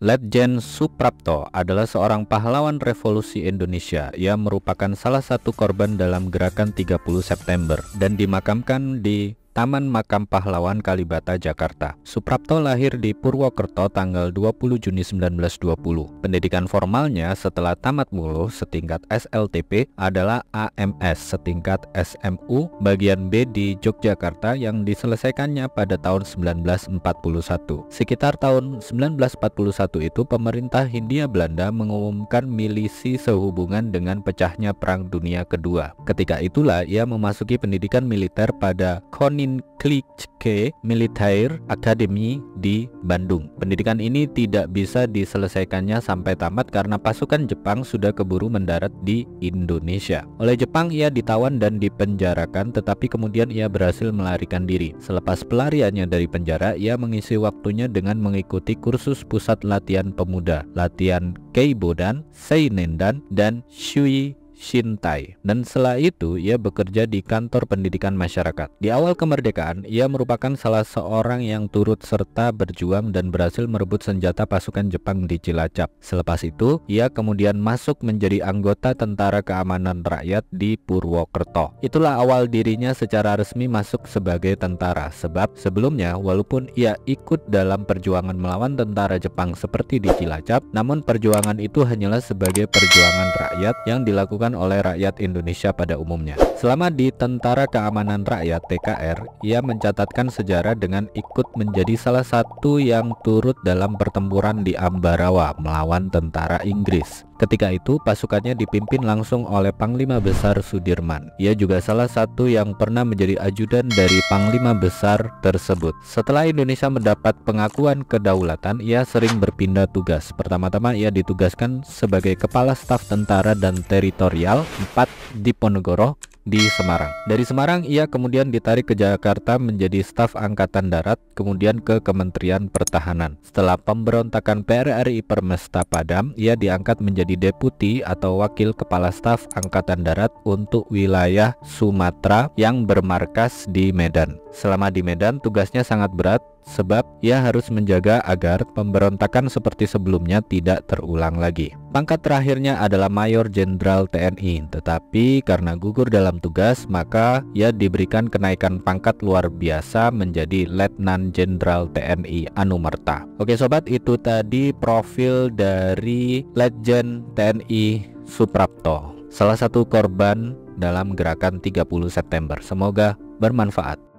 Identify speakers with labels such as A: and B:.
A: Letjen Suprapto adalah seorang pahlawan revolusi Indonesia. Ia merupakan salah satu korban dalam gerakan 30 September dan dimakamkan di Taman Makam Pahlawan Kalibata, Jakarta. Suprapto lahir di Purwokerto tanggal 20 Juni 1920. Pendidikan formalnya setelah tamat mulu setingkat SLTP adalah AMS setingkat SMU bagian B di Yogyakarta yang diselesaikannya pada tahun 1941. Sekitar tahun 1941 itu pemerintah Hindia Belanda mengumumkan milisi sehubungan dengan pecahnya Perang Dunia Kedua. Ketika itulah ia memasuki pendidikan militer pada Koninklijke Militair Academy di Bandung. Pendidikan ini tidak bisa diselesaikannya sampai tamat karena pasukan Jepang sudah keburu mendarat di Indonesia. Oleh Jepang ia ditawan dan dipenjarakan, tetapi kemudian ia berhasil melarikan diri. Selepas pelariannya dari penjara, ia mengisi waktunya dengan mengikuti kursus pusat latihan pemuda, latihan Keibodan, Seinendan, dan Shui Shintai, dan setelah itu ia bekerja di kantor pendidikan masyarakat. Di awal kemerdekaan, ia merupakan salah seorang yang turut serta berjuang dan berhasil merebut senjata pasukan Jepang di Cilacap. Selepas itu, ia kemudian masuk menjadi anggota Tentara Keamanan Rakyat di Purwokerto. Itulah awal dirinya secara resmi masuk sebagai tentara, sebab sebelumnya walaupun ia ikut dalam perjuangan melawan tentara Jepang seperti di Cilacap, namun perjuangan itu hanyalah sebagai perjuangan rakyat yang dilakukan oleh rakyat Indonesia pada umumnya. Selama di Tentara Keamanan Rakyat (TKR), ia mencatatkan sejarah dengan ikut menjadi salah satu yang turut dalam pertempuran di Ambarawa melawan tentara Inggris. Ketika itu pasukannya dipimpin langsung oleh Panglima Besar Sudirman. Ia juga salah satu yang pernah menjadi ajudan dari Panglima Besar tersebut. Setelah Indonesia mendapat pengakuan kedaulatan, ia sering berpindah tugas. Pertama-tama ia ditugaskan sebagai Kepala Staf Tentara dan Teritorial 4 Diponegoro di Semarang. Dari Semarang ia kemudian ditarik ke Jakarta menjadi staf Angkatan Darat, kemudian ke Kementerian Pertahanan. Setelah pemberontakan PRRI Permesta Padam, ia diangkat menjadi deputi atau wakil kepala staf Angkatan Darat untuk wilayah Sumatera yang bermarkas di Medan. Selama di Medan tugasnya sangat berat sebab ia harus menjaga agar pemberontakan seperti sebelumnya tidak terulang lagi. Pangkat terakhirnya adalah Mayor Jenderal TNI, tetapi karena gugur dalam tugas maka ia diberikan kenaikan pangkat luar biasa menjadi Letnan Jenderal TNI Anumerta. Oke sobat, itu tadi profil dari Letjen TNI Suprapto, salah satu korban dalam gerakan 30 September. Semoga bermanfaat.